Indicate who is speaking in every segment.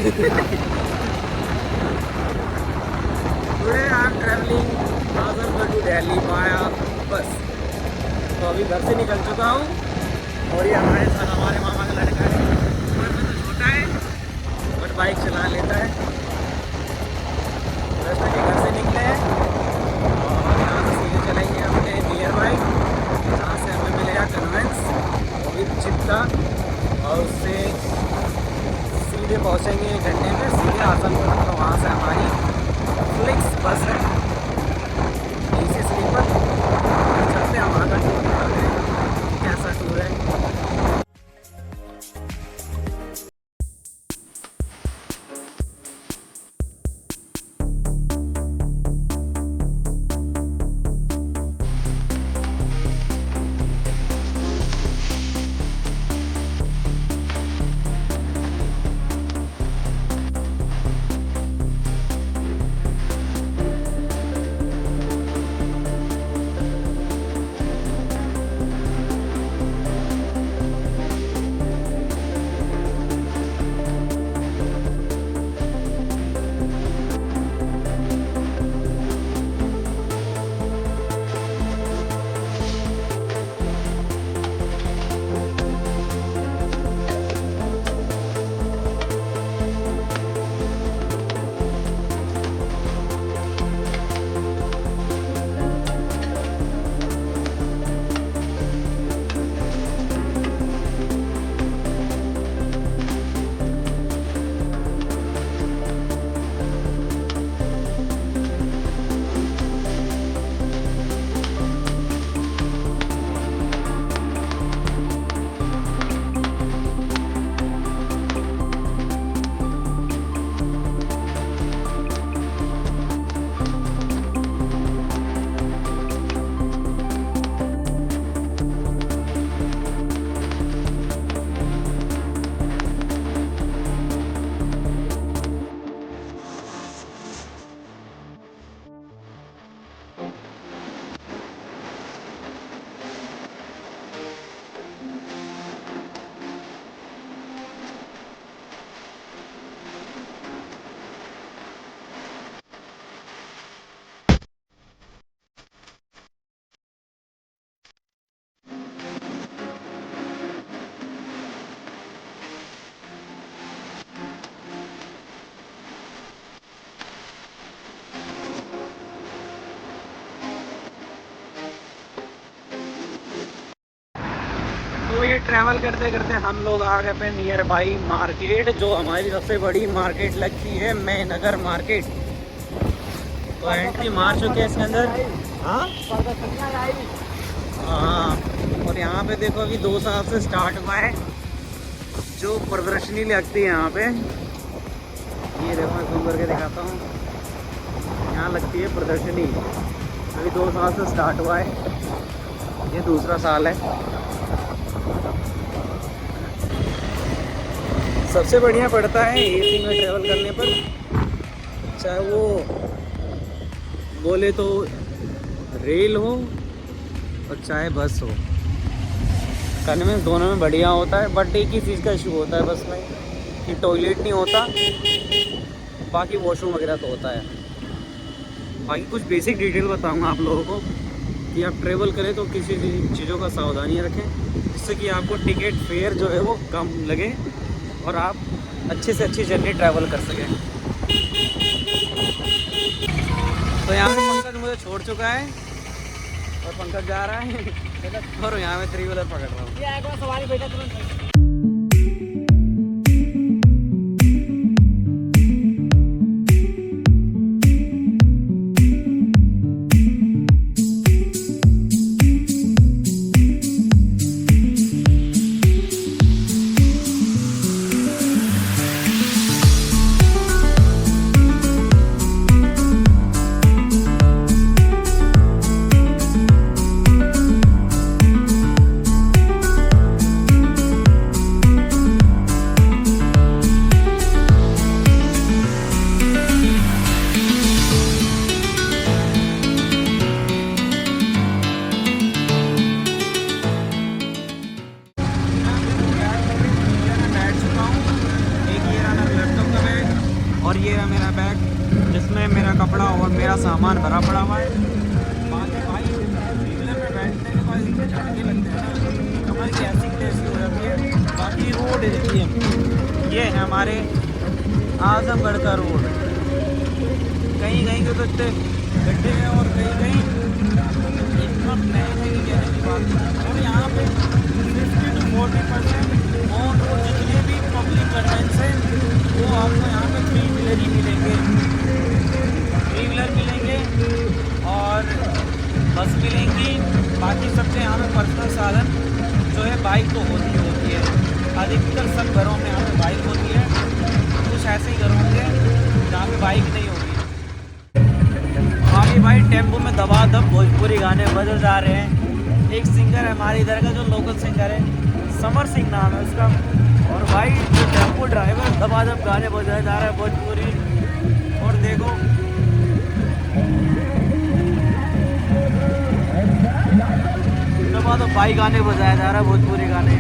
Speaker 1: Today I am travelling Azamgarh to Delhi via bus. तो अभी घर से निकल चुका हूँ और ये हमारे साथ हमारे मामा का लड़का है। उम्र में तो छोटा है बट बाइक चला लेता है। दस बजे घर से निकले हैं और यहाँ से सीधे चलेंगे अपने नियर बाई, जहाँ से हमें मिलेगा कन्वेंस वो भी चिपका, और उससे सीधे पहुँचेंगे 1 घंटे में सीधे आजमगढ़। तो वहाँ से हमारी फ्लिक्स बस है, एसी स्लीपर। चलते हैं वहाँ का टूर करते हैं कैसा टूर है। तो ये ट्रैवल करते करते हम लोग आ गए पे नियर बाई मार्केट, जो हमारी सबसे बड़ी मार्केट लगती है, मेहनगर मार्केट। तो एंट्री मार चुके हैं इसके अंदर। हाँ हाँ, और यहाँ पे देखो अभी 2 साल से स्टार्ट हुआ है जो प्रदर्शनी लगती है यहाँ पे। ये देखो मैं जूम करके दिखाता हूँ, यहाँ लगती है प्रदर्शनी। अभी 2 साल से स्टार्ट हुआ है, ये दूसरा साल है। सबसे बढ़िया पड़ता है एसी में ट्रैवल करने पर, चाहे वो बोले तो रेल हो और चाहे बस हो। कन्वेंस दोनों में बढ़िया होता है, बट एक ही चीज़ का इशू होता है बस में कि टॉयलेट नहीं होता, बाकी वॉशरूम वगैरह तो होता है। बाकी कुछ बेसिक डिटेल बताऊंगा आप लोगों को कि आप ट्रैवल करें तो किसी चीज़ों का सावधानी रखें, जिससे कि आपको टिकट फेयर जो है वो कम लगे और आप अच्छे से अच्छी जर्नी ट्रैवल कर सकें। तो यहाँ से पंकज मुझे छोड़ चुका है और पंकज जा रहा है और यहाँ में 3 व्हीलर पकड़ रहा हूँ। और मेरा सामान भरा पड़ा हुआ है। बाकी भाई व्हीलर में बैठने के बाद इतने झटके लगते हैं ना, कमर की ऐसी टेस्ट हो जाती है। बाकी रोड देखिए, ये है हमारे आजमगढ़ का रोड। कहीं कहीं के तो इतने गड्ढे हैं और कहीं कहीं इतना नए थे कि कहने की बात नहीं। और यहाँ पे 50 to 40% ऑन रोड जितने भी पब्लिक कन्वेंस हैं वो आपको यहाँ पे 3 व्हीलर ही मिलेंगे। 3 व्हीलर मिलेंगे और बस मिलेंगी। बाकी सबसे यहाँ पे पर्सनल साधन जो है बाइक तो होती है। अधिकतर सब घरों में यहाँ पे बाइक होती है। कुछ ऐसे ही घर होंगे जहाँ पे बाइक नहीं होगी। बाकी भाई टेम्पो में दबादब भोजपुरी गाने बज जा रहे हैं। एक सिंगर है हमारे इधर का जो लोकल सिंगर है, समर सिंह नाम है उसका। और भाई जो टेम्पो ड्राइवर दबादब गाने बजाया जा रहा है भोजपुरी। और देखो दबादब भाई गाने बजाया जा रहा है भोजपुरी गाने।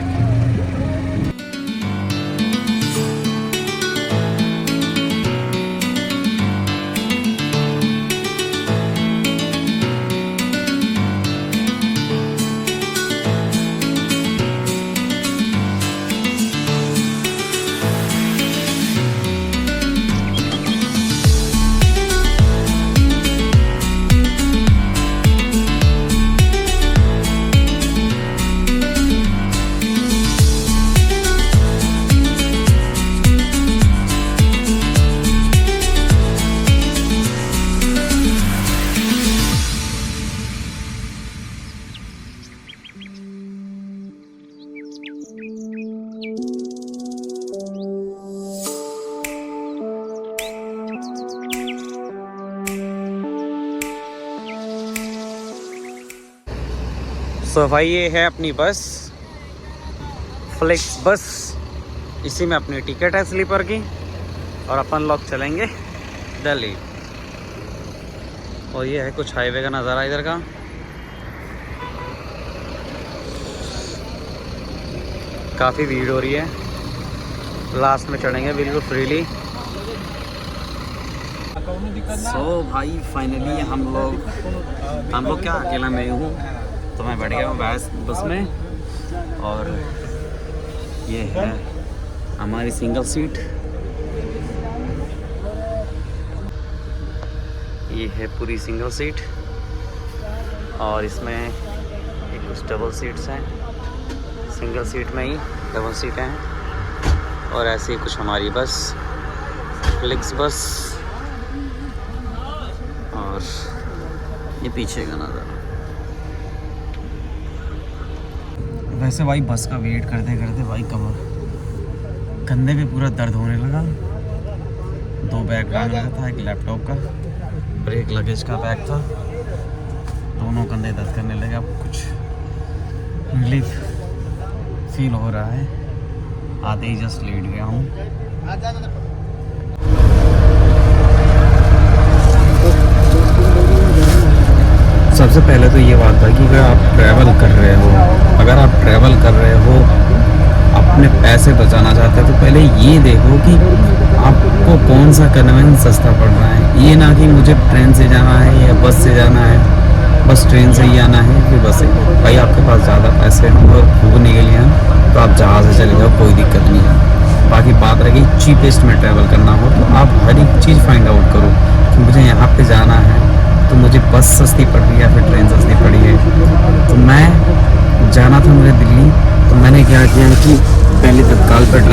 Speaker 1: सो भाई ये है अपनी बस, फ्लेक्स बस। इसी में अपनी टिकट है स्लीपर की और अपन लोग चलेंगे दिल्ली। और ये है कुछ हाईवे का नज़ारा इधर का। काफ़ी भीड़ हो रही है। लास्ट में चढ़ेंगे बिल्कुल फ्रीली। सो भाई फाइनली हम लोग क्या अकेला मैं हूँ, तो मैं बैठ गया हूँ बस में। और ये है हमारी सिंगल सीट। ये है पूरी सिंगल सीट और इसमें एक कुछ डबल सीट्स हैं। सिंगल सीट में ही डबल सीट हैं। और ऐसे ही कुछ हमारी बस, फ्लिक्स बस। और ये पीछे का नज़ारा। वैसे भाई बस का वेट करते करते भाई कमर कंधे पे पूरा दर्द होने लगा। 2 बैग लाने लगा था, एक लैपटॉप का और एक लगेज का बैग था। दोनों कंधे दर्द करने लगे। अब कुछ रिलीफ फील हो रहा है। आते ही जस्ट लेट गया हूँ। सबसे पहले तो ये बात है कि अगर आप ट्रैवल कर रहे हो, अपने पैसे बचाना चाहते हो, तो पहले ये देखो कि आपको कौन सा कन्वेंस सस्ता पड़ रहा है। ये ना कि मुझे ट्रेन से जाना है या बस से जाना है, बस ट्रेन से ही आना है फिर बस से। भाई आपके पास ज़्यादा पैसे होंगे घूमने के लिए तो आप जहाज़ से चले जाओ, कोई दिक्कत नहीं है। बाकी बात रही चीपेस्ट में ट्रैवल करना हो तो आप हर एक चीज़ फाइंड आउट करो कि मुझे यहाँ पे जाना है तो मुझे बस सस्ती पड़ रही है या फिर ट्रेन सस्ती पड़ी है। तो मैं जाना था मुझे दिल्ली, तो मैंने क्या किया कि पहले तत्काल पर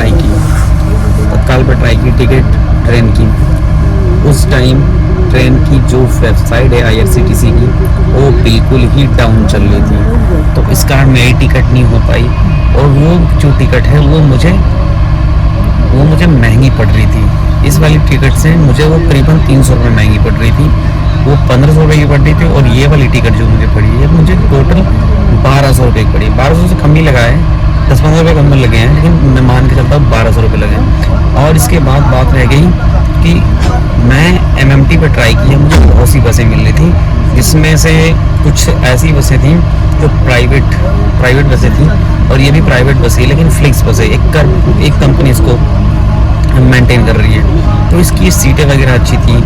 Speaker 1: ट्राई की टिकट ट्रेन की। उस टाइम ट्रेन की जो वेबसाइट है IRCTC की वो बिल्कुल ही डाउन चल रही थी, तो इस कारण मेरी टिकट नहीं हो पाई। और वो जो टिकट है वो मुझे महंगी पड़ रही थी। इस वाली टिकट से मुझे वो करीबन 300 रुपये महंगी पड़ रही थी। वो 1500 रुपये की पड़ रही थी और ये वाली टिकट जो मुझे पड़ी है मुझे टोटल 1200 रुपये की पड़ी। 1200 से कम ही लगा है, 10-15 रुपये कम लगे हैं, लेकिन मैं मान के चलता हूँ 1200 रुपये लगे। और इसके बाद बात रह गई कि मैं MMT पर ट्राई किया। मुझे बहुत सी बसें मिल रही थी, जिसमें से कुछ ऐसी बसें थी जो प्राइवेट बसें थी और ये भी प्राइवेट बसें, लेकिन फ्लिक्स बसें। एक कंपनी इसको
Speaker 2: मेंटेन कर रही है। तो इसकी सीटें वगैरह अच्छी थी,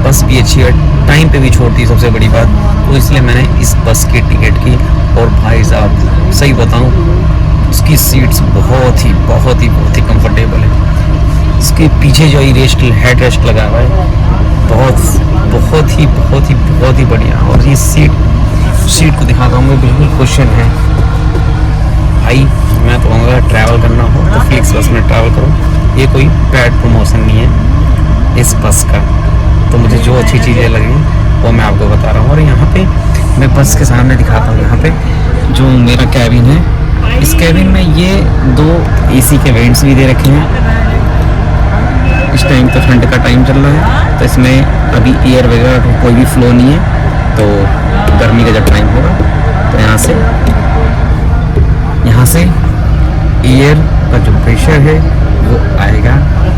Speaker 2: बस भी अच्छी है, टाइम पे भी छोड़ती है सबसे बड़ी बात। तो इसलिए मैंने इस बस की टिकट की। और भाई साहब सही बताऊं, उसकी सीट्स बहुत ही कंफर्टेबल है। इसके पीछे जो हेड रेस्ट लगा हुआ है, बहुत ही बढ़िया। और ये सीट को दिखाता हूँ मैं, बिल्कुल क्वेश्चन है भाई। मैं तो कहूँगा ट्रैवल करना हो तो फ्लिक्स बस में ट्रैवल करो। ये कोई पैड प्रमोशन नहीं है इस बस का। तो मुझे जो अच्छी चीज़ें लगी वो मैं आपको बता रहा हूँ। और यहाँ पे मैं बस के सामने दिखाता हूँ, यहाँ पे जो मेरा कैबिन है, इस कैबिन में ये 2 AC के वेंट्स भी दे रखे हैं। इस टाइम तो ठंड का टाइम चल रहा है, तो इसमें अभी एयर वगैरह कोई भी फ्लो नहीं है। तो गर्मी का जब टाइम होगा तो यहाँ से एयर का जो प्रेशर है वो आएगा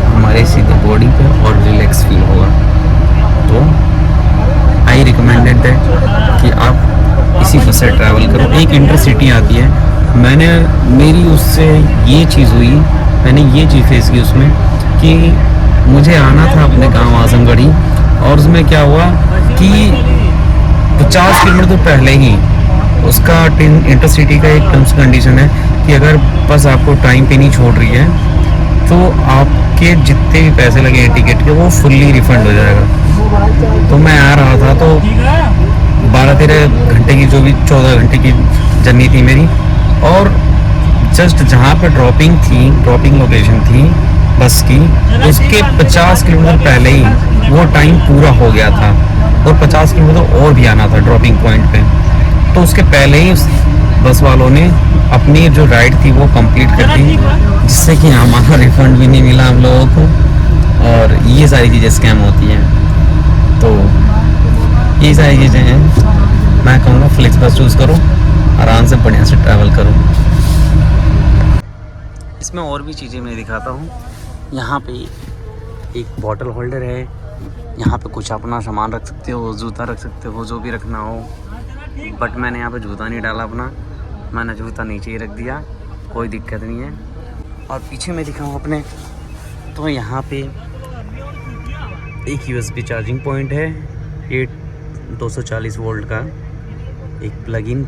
Speaker 2: हमारे सीधे बॉडी पे और रिलैक्स फील होगा। तो आई रिकमेंडेड दैट कि आप इसी बस से ट्रैवल करो। एक इंटरसिटी आती है, मेरी उससे ये चीज़ हुई, मैंने ये चीज़ फेस की उसमें कि मुझे आना था अपने गांव आजमगढ़ी, और उसमें क्या हुआ कि 50 किलोमीटर तो पहले ही उसका इंटरसिटी का एक टर्म्स कंडीशन है कि अगर बस आपको टाइम पे नहीं छोड़ रही है तो आपके जितने भी पैसे लगे हैं टिकट के वो फुल्ली रिफंड हो जाएगा। तो मैं आ रहा था तो 12-13 घंटे की, जो भी 14 घंटे की जर्नी थी मेरी, और जस्ट जहाँ पर ड्रॉपिंग लोकेशन थी बस की, उसके 50 किलोमीटर पहले ही वो टाइम पूरा हो गया था और 50 किलोमीटर और भी आना था ड्रॉपिंग पॉइंट पे। तो उसके पहले ही बस वालों ने अपनी जो राइड थी वो कंप्लीट कर दी, जिससे कि हमारा रिफंड भी नहीं मिला हम लोगों को। और ये सारी चीज़ें स्कैम होती हैं। तो ये सारी चीज़ें हैं, मैं कहूँगा फ्लिक्स बस चूज़ करो, आराम से बढ़िया से ट्रैवल करो।
Speaker 1: इसमें और भी चीज़ें मैं दिखाता हूँ। यहाँ पे एक बॉटल होल्डर है, यहाँ पे कुछ अपना सामान रख सकते हो, जूता रख सकते हो, जो भी रखना हो। बट मैंने यहाँ पे जूता नहीं डाला अपना, मैंने जूता नीचे ही रख दिया, कोई दिक्कत नहीं है। और पीछे मैं दिखाऊँ अपने, तो यहाँ पे एक USB चार्जिंग पॉइंट है, ये 240 वोल्ट का एक प्लग इन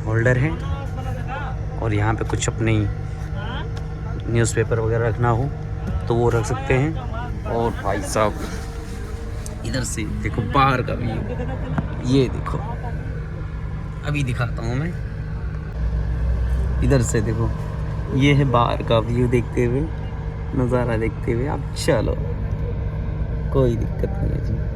Speaker 1: होल्डर है। और यहाँ पे कुछ अपनी न्यूज़पेपर वगैरह रखना हो तो वो रख सकते हैं। और भाई साहब इधर से देखो बाहर का व्यू, ये देखो अभी दिखाता हूँ मैं, इधर से देखो, ये है बाहर का व्यू देखते हुए, नज़ारा देखते हुए आप चलो, कोई दिक्कत नहीं है जी।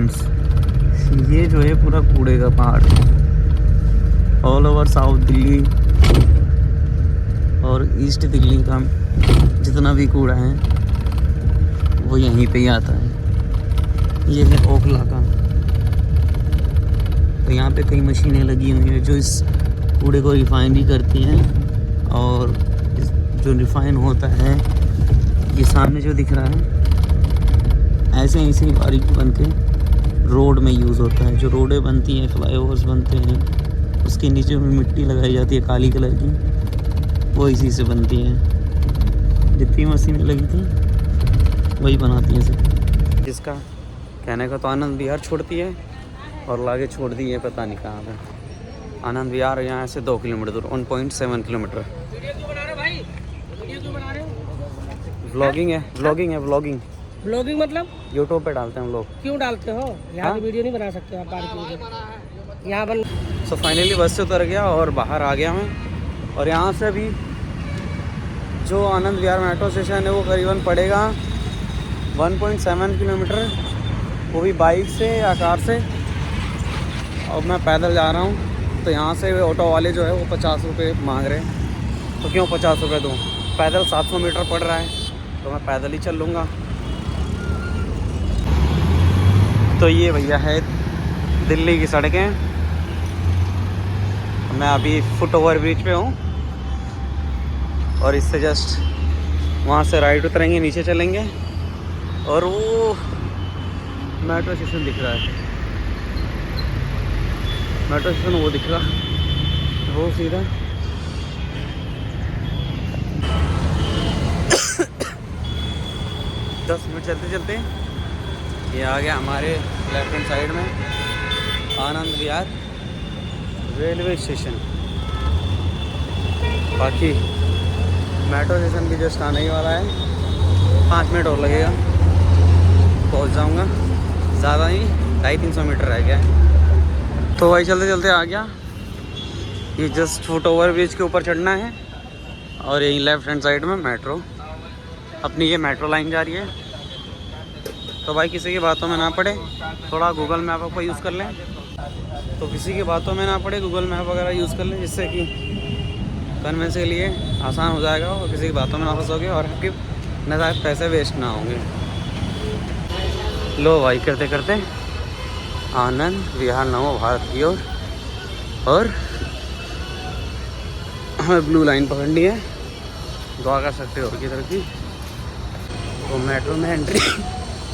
Speaker 1: फ्रेंड्स, ये जो है पूरा कूड़े का पहाड़, ऑल ओवर साउथ दिल्ली और ईस्ट दिल्ली का जितना भी कूड़ा है वो यहीं पे ही आता है। ये है ओखला का। तो यहाँ पे कई मशीनें लगी हुई हैं जो इस कूड़े को रिफाइन भी करती हैं, और जो रिफाइन होता है ये सामने जो दिख रहा है ऐसे ही बारीक बन के रोड में यूज़ होता है। जो रोडें बनती हैं, फ्लाईओवर्स बनते हैं, उसके नीचे में मिट्टी लगाई जाती है काली कलर की, वो इसी से बनती है। जितनी मशीनें लगी थी वही बनाती हैं इसे। जिसका कहने का तो आनंद विहार छोड़ती है और लागे छोड़ दी है पता नहीं कहाँ पे। आनंद विहार यहाँ से 2 किलोमीटर दूर, 1.7 किलोमीटर। व्लॉगिंग है
Speaker 3: ब्लॉगिंग मतलब
Speaker 1: यूट्यूब पे डालते हैं हम लोग।
Speaker 3: क्यों डालते हो? यहाँ की वीडियो नहीं बना सकते आप पार्क यहाँ बन।
Speaker 1: सो फाइनली बस से उतर गया और बाहर आ गया मैं। और यहाँ से अभी जो आनंद विहार मेट्रो स्टेशन है वो करीबन पड़ेगा 1.7 किलोमीटर, वो भी बाइक से या कार से। और मैं पैदल जा रहा हूँ। तो यहाँ से ऑटो वाले जो है वो 50 रुपये मांग रहे हैं। तो क्यों 50 रुपये दूँ? पैदल 700 मीटर पड़ रहा है तो मैं पैदल ही चल लूँगा। तो ये भैया है दिल्ली की सड़कें। मैं अभी फुट ओवर ब्रिज पे हूँ और इससे जस्ट वहाँ से राइट उतरेंगे, नीचे चलेंगे और वो मेट्रो स्टेशन दिख रहा है। मेट्रो स्टेशन वो दिख रहा, वो सीधा 10 मिनट चलते चलते ये आ गया हमारे लेफ्ट हैंड साइड में आनंद विहार रेलवे स्टेशन। बाकी मेट्रो स्टेशन भी जस्ट आने ही वाला है, 5 मिनट और लगेगा, पहुंच जाऊंगा। ज़्यादा ही 250-300 मीटर रह गया है। तो भाई चलते चलते आ गया। ये जस्ट फुट ओवर ब्रिज के ऊपर चढ़ना है और यहीं लेफ्ट हैंड साइड में मेट्रो, अपनी ये मेट्रो लाइन जा रही है। तो भाई किसी की बातों में ना पड़े, थोड़ा गूगल मैप का यूज़ कर लें। तो किसी की बातों में ना पड़े, गूगल मैप वगैरह यूज़ कर लें, जिससे कि कन्वेंस के लिए आसान हो जाएगा और किसी की बातों में ना फंसोगे और आपके नज़ायज पैसे वेस्ट ना होंगे। लो भाई करते करते आनंद विहार नमो भारत की ओर, और हमें ब्लू लाइन पकड़नी है द्वारका सेक्टर की तरफ की। तो मेट्रो में एंट्री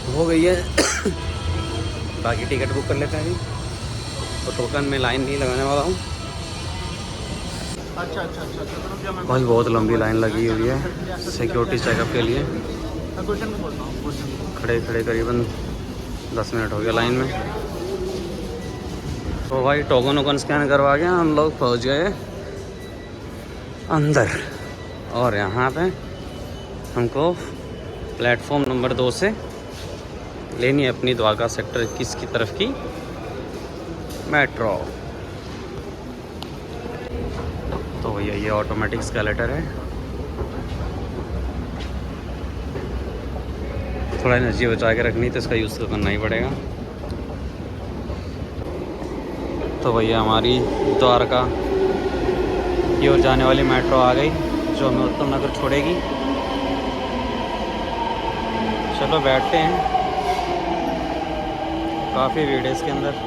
Speaker 1: हो गई है। बाकी टिकट बुक कर लेते हैं अभी, तो टोकन में लाइन नहीं लगाने वाला हूँ। भाई बहुत लंबी लाइन लगी हुई है सिक्योरिटी चेकअप के लिए। खड़े खड़े करीबन 10 मिनट हो गया लाइन में। तो भाई टोकन वोकन स्कैन करवा के हम लोग पहुँच गए अंदर, और यहाँ पे हमको प्लेटफॉर्म नंबर 2 से लेनी है अपनी द्वारका सेक्टर 21 की तरफ की मेट्रो। तो भैया ये ऑटोमेटिक स्केलेटर है, थोड़ा एनर्जी बचा के रखनी तो इसका यूज़ तो करना ही पड़ेगा। तो भैया हमारी द्वारका की ओर जाने वाली मेट्रो आ गई, जो हमें उत्तम नगर छोड़ेगी। चलो बैठते हैं, काफ़ी भीड़ है इसके अंदर।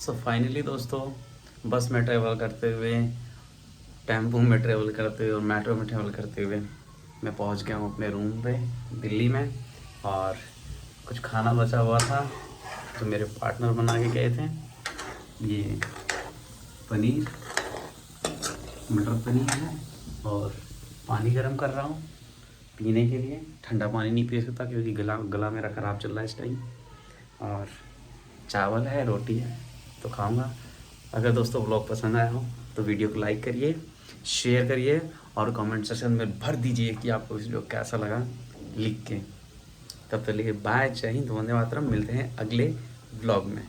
Speaker 1: सो फाइनली दोस्तों, बस में ट्रैवल करते हुए, टेम्पो में ट्रैवल करते हुए और मेट्रो में ट्रैवल करते हुए मैं पहुंच गया हूं अपने रूम पे दिल्ली में। और कुछ खाना बचा हुआ था जो मेरे पार्टनर बना के गए थे। ये पनीर, मटर पनीर है, और पानी गर्म कर रहा हूँ पीने के लिए। ठंडा पानी नहीं पी सकता क्योंकि गला मेरा ख़राब चल रहा है इस टाइम। और चावल है, रोटी है, तो खाऊंगा। अगर दोस्तों व्लॉग पसंद आया हो तो वीडियो को लाइक करिए, शेयर करिए
Speaker 2: और कमेंट सेक्शन में भर दीजिए कि आपको इस वीडियो कैसा लगा लिख के। तब तक लिए बाय, जय हिंद, वंदे मातरम। मिलते हैं अगले व्लॉग में।